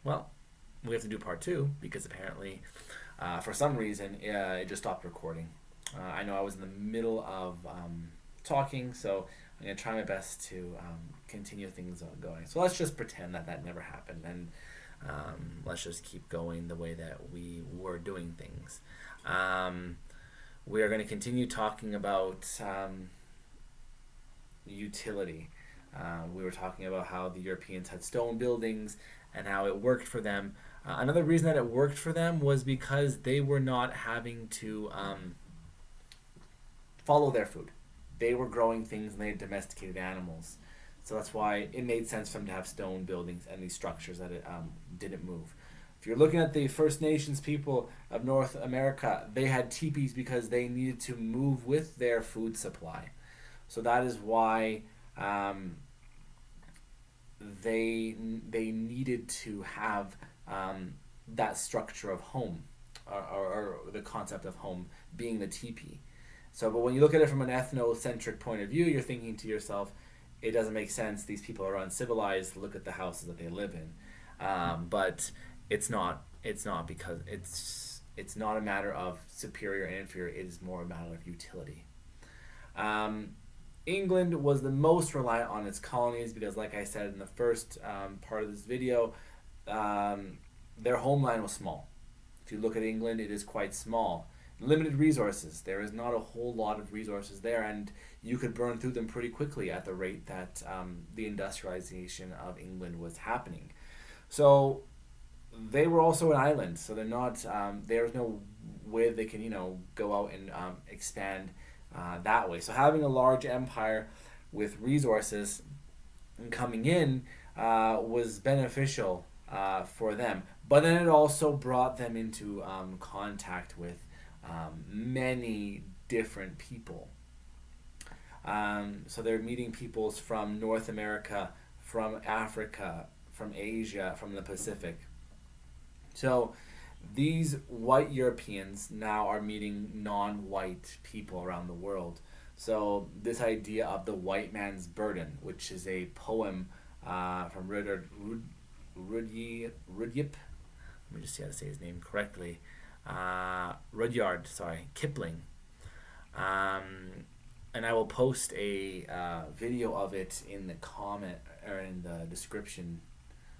Well, we have to do part two because apparently, for some reason, it just stopped recording. I know I was in the middle of talking, so I'm going to try my best to continue things going. So let's just pretend that that never happened, and let's just keep going the way that we were doing things. Um, we are going to continue talking about utility. We were talking about how the Europeans had stone buildings and how it worked for them. Another reason that it worked for them was because they were not having to follow their food. They were growing things and they had domesticated animals. So that's why it made sense for them to have stone buildings and these structures that it didn't move. If you're looking at the First Nations people of North America, they had teepees because they needed to move with their food supply. So that is why um, they needed to have that structure of home, or the concept of home being the teepee. So, but when you look at it from an ethnocentric point of view, you're thinking to yourself, it doesn't make sense. These people are uncivilized. Look at the houses that they live in. But it's not. It's not because it's not a matter of superior and inferior. It is more a matter of utility. Um, England was the most reliant on its colonies because, like I said in the first part of this video, um, their homeland was small. If you look at England, it is quite small. Limited resources. There is not a whole lot of resources there, and you could burn through them pretty quickly at the rate that the industrialization of England was happening. So they were also an island, so they're not. There's no way they can go out and expand that way. So having a large empire with resources coming in was beneficial for them. But then it also brought them into contact with many different people. So they're meeting peoples from North America, from Africa, from Asia, from the Pacific. So these white Europeans now are meeting non-white people around the world. So this idea of the white man's burden, which is a poem from Rudyard. Let me just see how to say his name correctly. Rudyard, sorry, Kipling. And I will post a video of it in the comment or in the description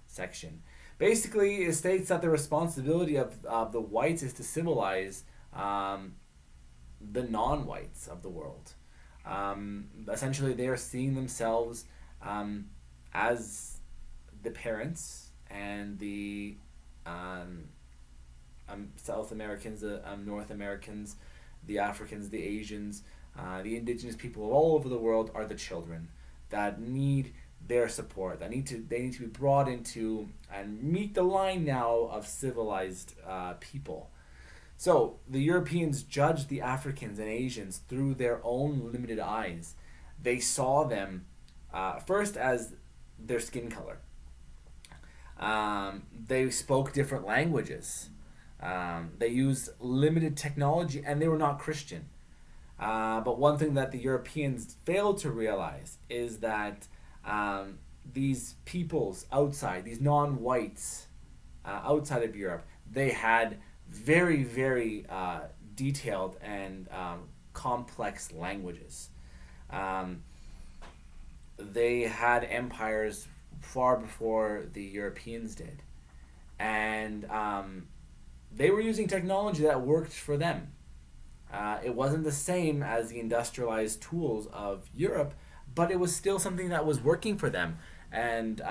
section. Basically, it states that the responsibility of the whites is to civilize the non-whites of the world. Essentially, they are seeing themselves as the parents and the um, South Americans, the North Americans, the Africans, the Asians, the indigenous people all over the world are the children that need their support. They need to be brought into and meet the line now of civilized people. So the Europeans judged the Africans and Asians through their own limited eyes. They saw them first as their skin color. They spoke different languages. They used limited technology, and they were not Christian. But one thing that the Europeans failed to realize is that these peoples outside, these non-whites outside of Europe, they had very, very detailed and complex languages. Um, they had empires far before the Europeans did, and they were using technology that worked for them. It wasn't the same as the industrialized tools of Europe, but it was still something that was working for them. And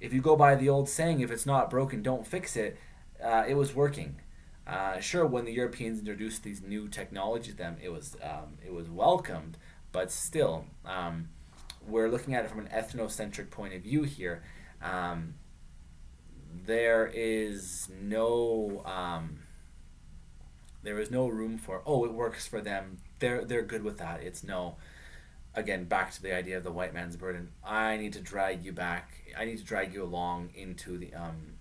if you go by the old saying, if it's not broken, don't fix it, it was working. Sure, when the Europeans introduced these new technologies to them, it was welcomed, but still, we're looking at it from an ethnocentric point of view here. Um, there is no there is no room for, oh, it works for them, they're good with that. It's no, again, back to the idea of the white man's burden. I need to drag you back. I need to drag you along into the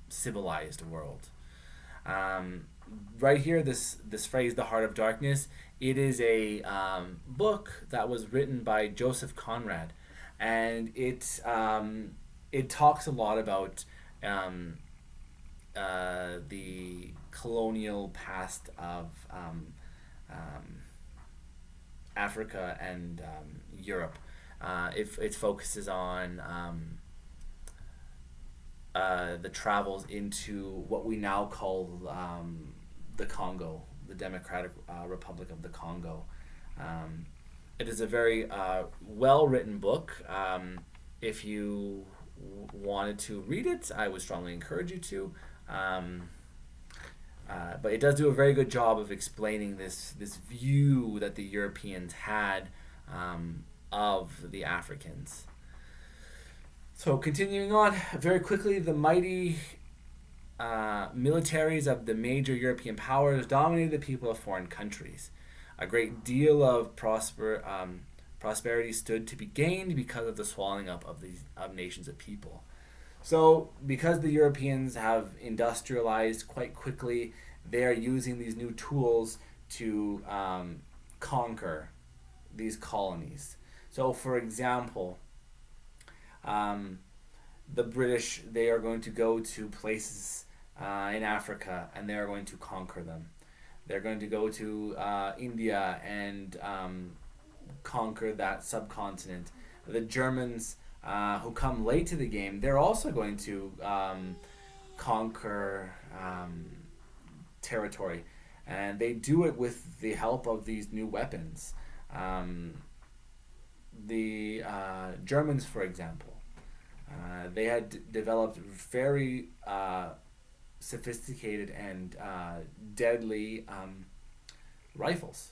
civilized world. Um, right here, this phrase, "the heart of darkness," it is a book that was written by Joseph Conrad, and it talks a lot about um, the colonial past of Africa and Europe. It focuses on the travels into what we now call the Congo, the Democratic Republic of the Congo. Um, it is a very well written book. If you wanted to read it, I would strongly encourage you to. Um, but it does do a very good job of explaining this view that the Europeans had of the Africans. So continuing on very quickly, the mighty militaries of the major European powers dominated the people of foreign countries. A great deal of prosperity stood to be gained because of the swallowing up of these of nations of people. So, because the Europeans have industrialized quite quickly, they are using these new tools to conquer these colonies. So, for example, um, the British, they are going to go to places in Africa and they are going to conquer them. They're going to go to India and conquer that subcontinent. The Germans, who come late to the game, they're also going to conquer territory. And they do it with the help of these new weapons. Um, the Germans, for example, they had developed very sophisticated and deadly rifles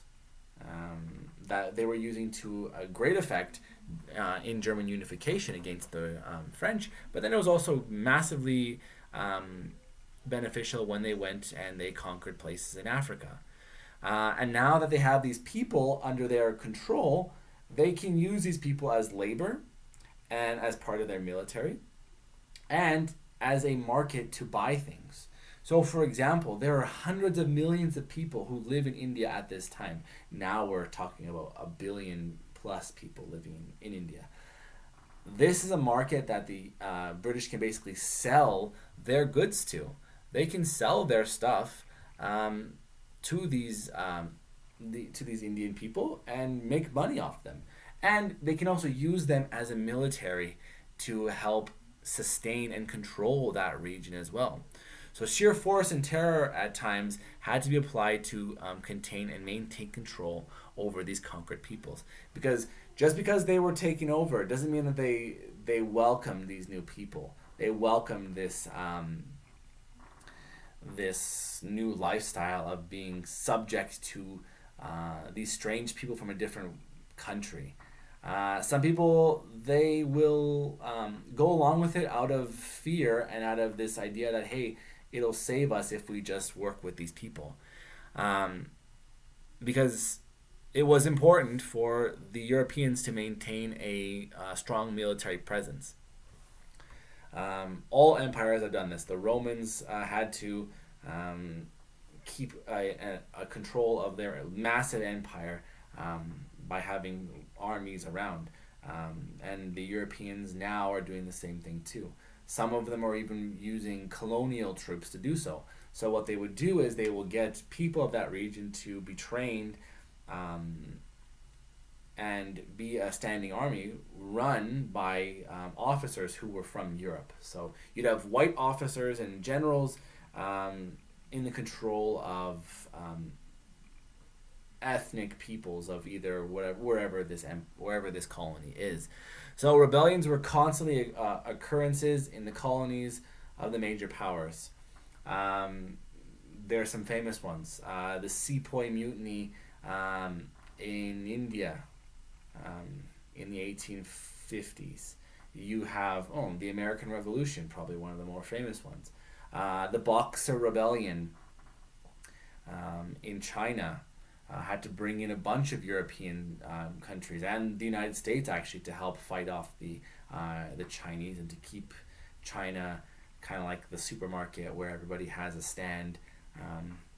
that they were using to a great effect in German unification against the French. But then it was also massively beneficial when they went and they conquered places in Africa. And now that they have these people under their control, they can use these people as labor and as part of their military and as a market to buy things. So, for example, there are hundreds of millions of people who live in India at this time. Now we're talking about a billion plus people living in India. This is a market that the British can basically sell their goods to. They can sell their stuff to these Indian people and make money off them. And they can also use them as a military to help sustain and control that region as well. So sheer force and terror at times had to be applied to contain and maintain control over these conquered peoples. Because just because they were taken over doesn't mean that they welcome these new people. They welcome this new lifestyle of being subject to these strange people from a different country. Some people, they will go along with it out of fear and out of this idea that, hey, it'll save us if we just work with these people. Because it was important for the Europeans to maintain a strong military presence. All empires have done this. The Romans had to keep a control of their massive empire by having armies around. And the Europeans now are doing the same thing too. Some of them are even using colonial troops to do so. So what they would do is they will get people of that region to be trained and be a standing army run by officers who were from Europe. So you'd have white officers and generals in the control of ethnic peoples of either wherever this colony is. So rebellions were constantly occurrences in the colonies of the major powers. There are some famous ones. The Sepoy Mutiny in India in the 1850s. You have the American Revolution, probably one of the more famous ones. The Boxer Rebellion in China. Had to bring in a bunch of European countries and the United States actually to help fight off the Chinese and to keep China kind of like the supermarket where everybody has a stand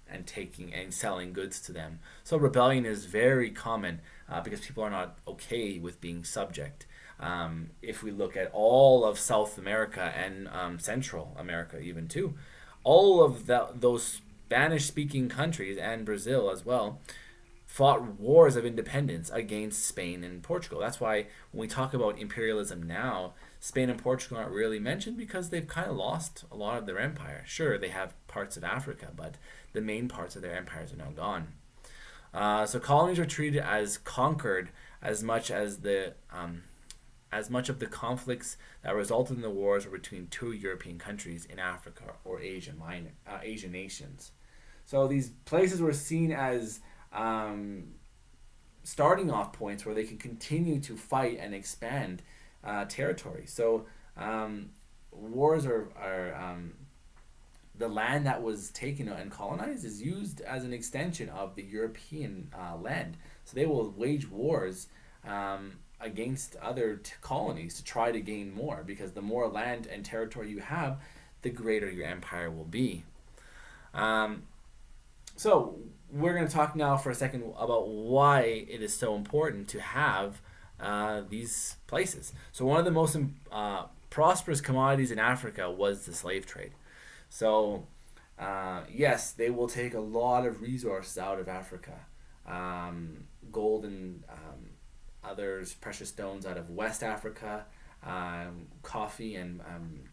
and taking and selling goods to them. So rebellion is very common because people are not okay with being subject. If we look at all of South America and Central America even too, all of those Spanish-speaking countries and Brazil as well fought wars of independence against Spain and Portugal. That's why when we talk about imperialism now, Spain and Portugal aren't really mentioned because they've kind of lost a lot of their empire. Sure, they have parts of Africa, but the main parts of their empires are now gone. So colonies were treated as conquered as much as as much of the conflicts that resulted in the wars were between two European countries in Africa or Asian nations. So these places were seen as starting off points where they can continue to fight and expand territory. So wars are the land that was taken and colonized is used as an extension of the European land. So they will wage wars against other colonies to try to gain more, because the more land and territory you have, the greater your empire will be. So we're going to talk now for a second about why it is so important to have these places. So one of the most prosperous commodities in Africa was the slave trade. So yes, they will take a lot of resources out of Africa, gold and others precious stones out of West Africa, coffee and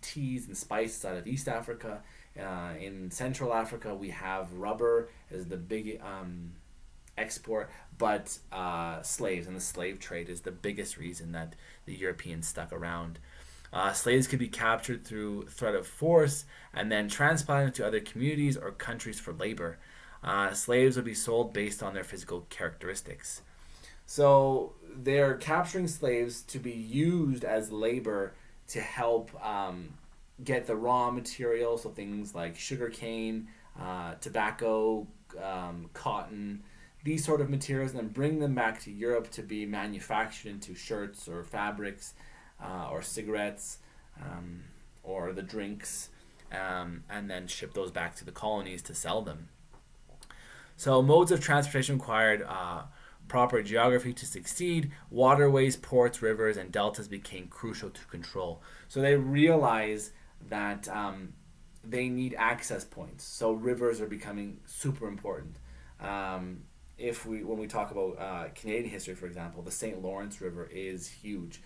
teas and spices out of East Africa. In Central Africa, we have rubber as the big export, but slaves, and the slave trade is the biggest reason that the Europeans stuck around. Slaves could be captured through threat of force and then transplanted to other communities or countries for labor. Slaves would be sold based on their physical characteristics. So they're capturing slaves to be used as labor to help get the raw material, so things like sugarcane, tobacco, cotton, these sort of materials, and then bring them back to Europe to be manufactured into shirts or fabrics, or cigarettes, or the drinks, and then ship those back to the colonies to sell them. So modes of transportation required proper geography to succeed. Waterways, ports, rivers, and deltas became crucial to control. So they realize that they need access points. So rivers are becoming super important. When we talk about Canadian history, for example, the St. Lawrence River is huge.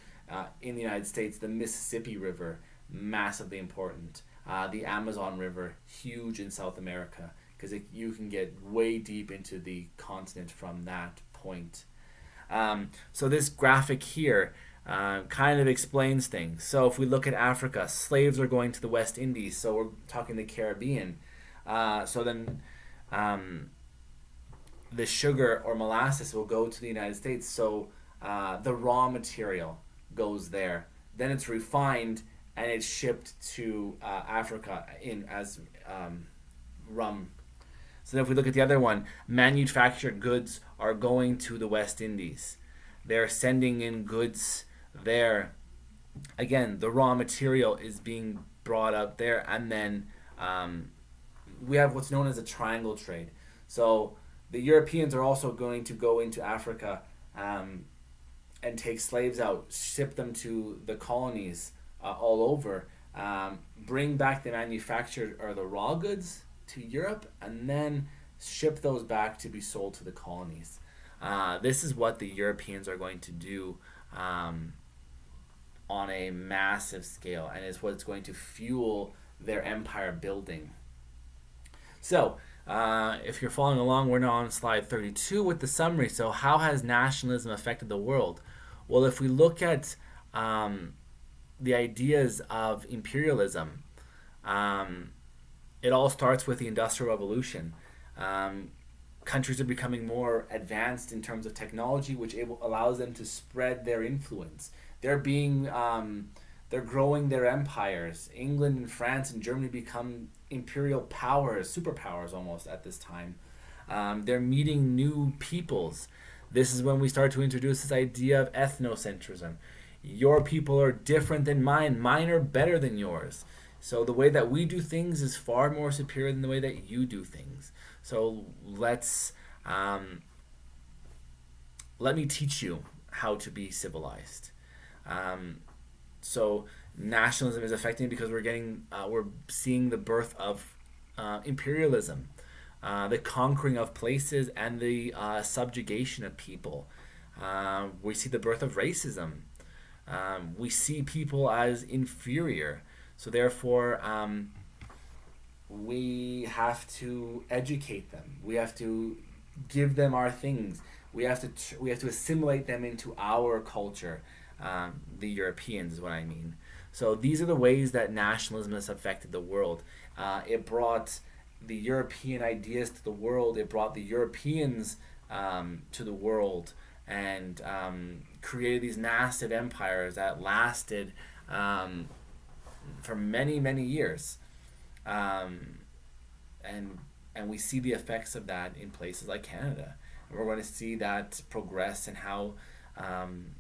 In the United States, the Mississippi River, massively important. The Amazon River, huge in South America, because you can get way deep into the continent from that point. So this graphic here kind of explains things. So if we look at Africa, slaves are going to the West Indies, so we're talking the Caribbean. So then the sugar or molasses will go to the United States, so the raw material goes there. Then it's refined and it's shipped to Africa as rum. So then if we look at the other one, manufactured goods are going to the West Indies. They're sending in goods there. Again, the raw material is being brought out there, and then we have what's known as a triangle trade. So the Europeans are also going to go into Africa and take slaves out, ship them to the colonies all over, bring back the manufactured or the raw goods to Europe, and then ship those back to be sold to the colonies. This is what the Europeans are going to do on a massive scale, and is what's going to fuel their empire building. So, if you're following along, we're now on slide 32 with the summary. So how has nationalism affected the world? Well, if we look at the ideas of imperialism, it all starts with the Industrial Revolution. Countries are becoming more advanced in terms of technology, which allows them to spread their influence. They're growing their empires. England and France and Germany become imperial powers, superpowers almost at this time. They're meeting new peoples. This is when we start to introduce this idea of ethnocentrism. Your people are different than mine. Mine are better than yours. So the way that we do things is far more superior than the way that you do things. So let me teach you how to be civilized. So nationalism is affecting because we're seeing the birth of imperialism, the conquering of places, and the subjugation of people. We see the birth of racism. We see people as inferior. So therefore, we have to educate them. We have to give them our things. We have to assimilate them into our culture. The Europeans is what I mean. So these are the ways that nationalism has affected the world. It brought the European ideas to the world. It brought the Europeans to the world, and created these massive empires that lasted for many, many years. Um, and and we see the effects of that in places like Canada. And we're going to see that progress, and how, um,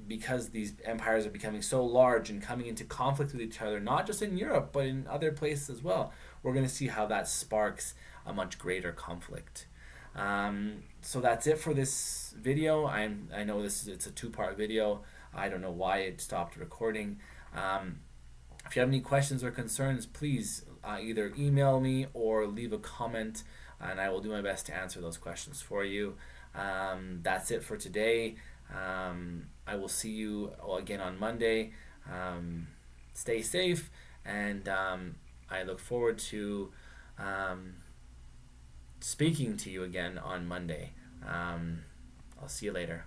because these empires are becoming so large and coming into conflict with each other, not just in Europe but in other places as well, we're going to see how that sparks a much greater conflict. So that's it for this video. I know it's a two-part video. I don't know why it stopped recording. If you have any questions or concerns, please either email me or leave a comment, and I will do my best to answer those questions for you. That's it for today. I will see you again on Monday. Stay safe, and I look forward to speaking to you again on Monday. I'll see you later.